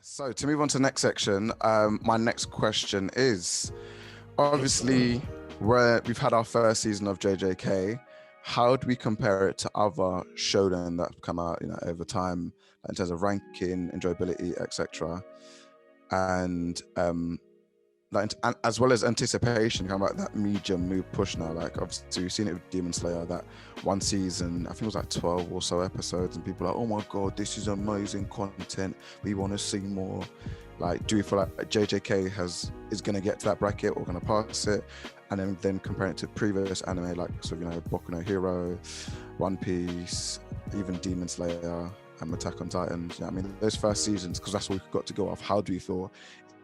So to move on to the next section, my next question is obviously we've had our first season of JJK. How do we compare it to other shonen that come out, over time in terms of ranking, enjoyability, etc. And as well as anticipation, kind of like that medium move push now. Like obviously we've seen it with Demon Slayer, that one season, I think it was like 12 or so episodes, and people are like, oh my god, this is amazing content. We want to see more. Like, do we feel like JJK is going to get to that bracket or going to pass it? And then comparing it to previous anime, like Boku no Hero, One Piece, even Demon Slayer, and Attack on Titan. I mean, those first seasons, because that's all we've got to go off. How do you feel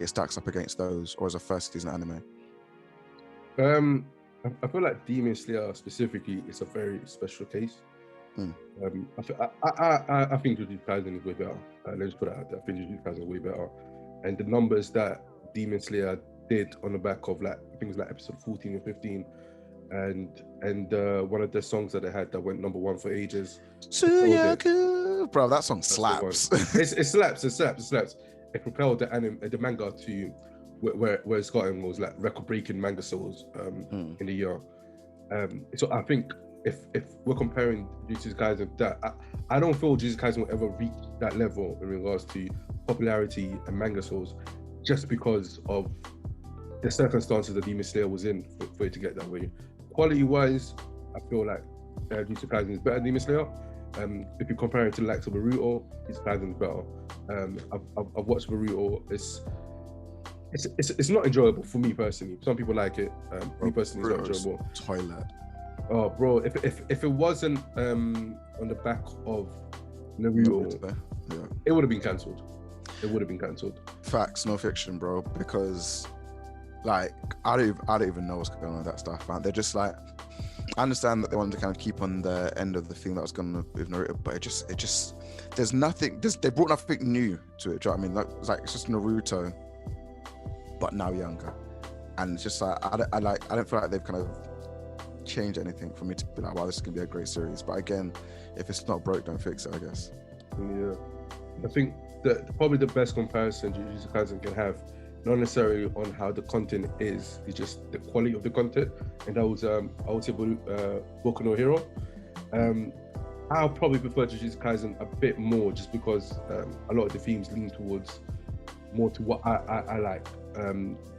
it stacks up against those, or as a first season anime? I feel like Demon Slayer specifically is a very special case. I think Jujutsu Kaisen is way better. Let's put it out there. I think Jujutsu Kaisen is way better, and the numbers that Demon Slayer did on the back of, like, I think it was like episode 14 and 15, and one of the songs that they had that went number one for ages. Suyaku, bro, that song slaps. It slaps. It propelled the manga to where it's gotten, was like record-breaking manga sales in the year. So I think if we're comparing Jujutsu Kaisen, that I don't feel Jujutsu Kaisen will ever reach that level in regards to popularity and manga sales, just because of the circumstances that Demon Slayer was in for it to get that way. Quality-wise, I feel like Jujutsu Kaisen is better than Demon Slayer. If you compare it to the likes of Naruto, Jujutsu Kaisen is better. I've watched Naruto. It's not enjoyable for me personally. Some people like it. Me personally, it's not enjoyable. Toilet. Oh, bro! If it wasn't on the back of Naruto, it would have been cancelled. Facts, no fiction, bro. Because, like, I don't even know what's going on with that stuff, man. They're just like, I understand that they wanted to kind of keep on the end of the thing that was going to with Naruto, but it just there's nothing. They brought nothing new to it. Do you know what I mean? It's just Naruto, but now younger, and it's just like I don't feel like they've kind of changed anything for me to be like, wow, this is gonna be a great series. But again, if it's not broke, don't fix it, I guess. Yeah, I think that probably the best comparison Jujutsu Kaisen can have, not necessarily on how the content is just the quality of the content, and that was I would say Boku no Hero. I'll probably prefer Jujutsu Kaisen a bit more, just because a lot of the themes lean towards more to what I like.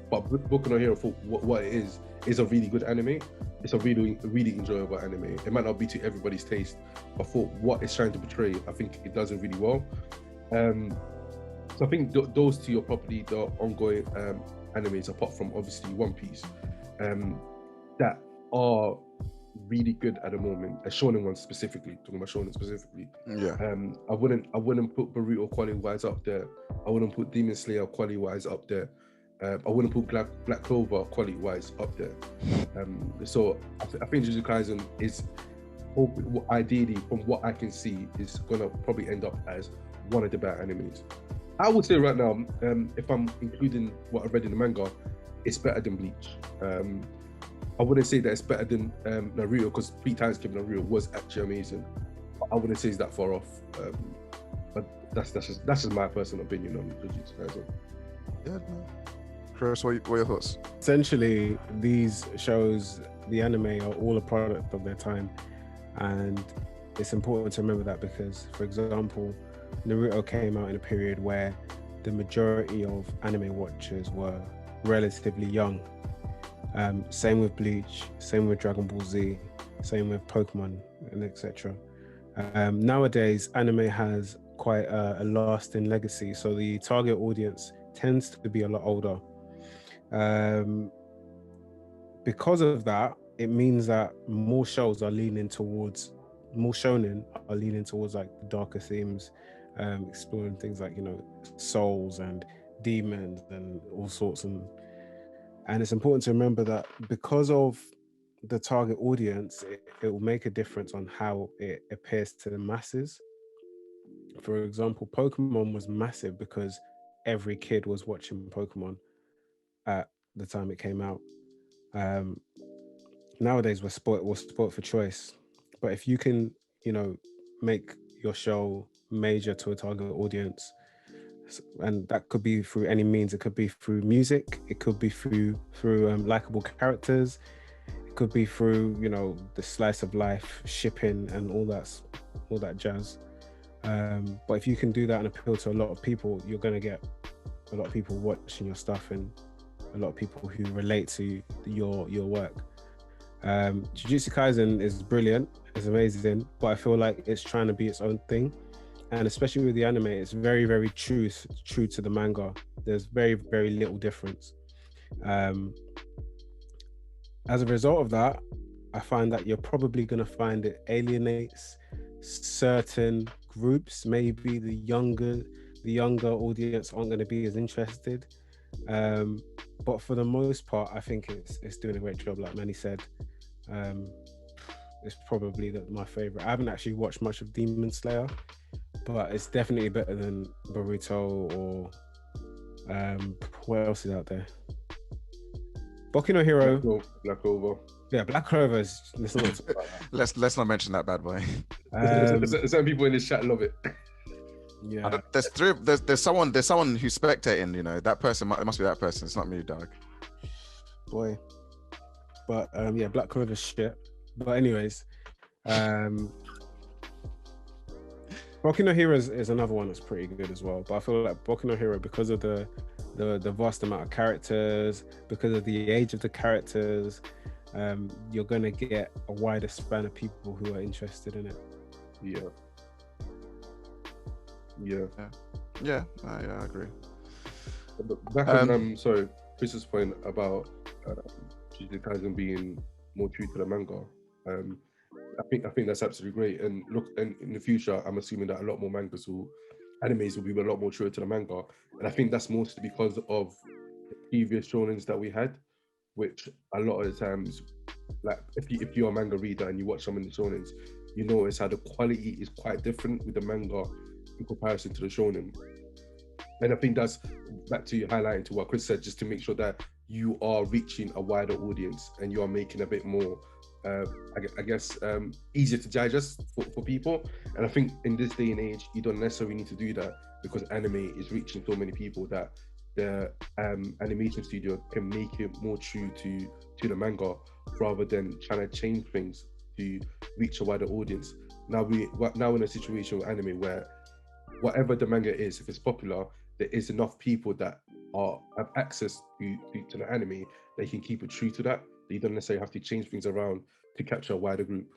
But Boku no Hero, for what it is a really good anime. It's a really, really enjoyable anime. It might not be to everybody's taste, but for what it's trying to portray, I think it does it really well. So I think those two are probably the ongoing animes, apart from obviously One Piece, that are really good at the moment. A Shonen one specifically, talking about Shonen specifically. Yeah. I wouldn't put Boruto quality wise up there. I wouldn't put Demon Slayer quality wise up there. I wouldn't put Black Clover quality wise up there. So I think Jujutsu Kaisen is, ideally, from what I can see, is gonna probably end up as one of the better animes. I would say right now, if I'm including what I read in the manga, it's better than Bleach. I wouldn't say that it's better than Naruto, because Bleach Time Skip Naruto was actually amazing. But I wouldn't say it's that far off. But that's just my personal opinion on Jujutsu Kaisen. Yeah, no. Chris, what are your thoughts? Essentially, these shows, the anime, are all a product of their time, and it's important to remember that, because, for example, Naruto came out in a period where the majority of anime watchers were relatively young. Same with Bleach, same with Dragon Ball Z, same with Pokemon, and etc. Nowadays, anime has quite a lasting legacy, so the target audience tends to be a lot older. Because of that, it means that more shonen are leaning towards like darker themes, exploring things like, souls and demons and all sorts. And it's important to remember that because of the target audience, it will make a difference on how it appears to the masses. For example, Pokemon was massive because every kid was watching Pokemon at the time it came out. Nowadays we're sport for choice. But if you can, make your show major to a target audience, And that could be through any means. It could be through music, it could be through likable characters, it could be through, you know, the slice of life, shipping and all that jazz. But if you can do that and appeal to a lot of people, you're going to get a lot of people watching your stuff and a lot of people who relate to your work. Jujutsu Kaisen is brilliant, it's amazing, but I feel like it's trying to be its own thing. And especially with the anime, it's very, very true to the manga. There's very, very little difference. As a result of that, I find that you're probably going to find it alienates certain groups. Maybe the younger audience aren't going to be as interested. But for the most part, I think it's doing a great job. Like Manny said, it's probably my favorite. I haven't actually watched much of Demon Slayer, but it's definitely better than Boruto or what else is out there? Boku no Hero. Black Clover. Yeah, Black Clover is. Let's not mention that bad boy. Some people in this chat love it. Yeah. There's someone who's spectating. You know, that person. It must be that person. It's not me, dog. Boy. But yeah, Black Clover's shit. But anyways, Boku no Hero is another one that's pretty good as well. But I feel like Boku no Hero, because of the vast amount of characters, because of the age of the characters, you're gonna get a wider span of people who are interested in it. Yeah, I agree. But back on Chris's point about Jujutsu Kaisen being more true to the manga. I think that's absolutely great. And look, and in the future, I'm assuming that a lot more animes will be a lot more true to the manga. And I think that's mostly because of the previous shonens that we had, which a lot of the times, like if you're a manga reader and you watch some of the shonens, you notice how the quality is quite different with the manga in comparison to the shonen. And I think that's back to you highlighting to what Chris said, just to make sure that you are reaching a wider audience and you are making a bit more easier to digest for people. And I think in this day and age, you don't necessarily need to do that, because anime is reaching so many people that the animation studio can make it more true to the manga, rather than trying to change things to reach a wider audience. Now we're in a situation with anime where whatever the manga is, if it's popular, there is enough people that have access to the anime, they can keep it true to that. You don't necessarily have to change things around to capture a wider group.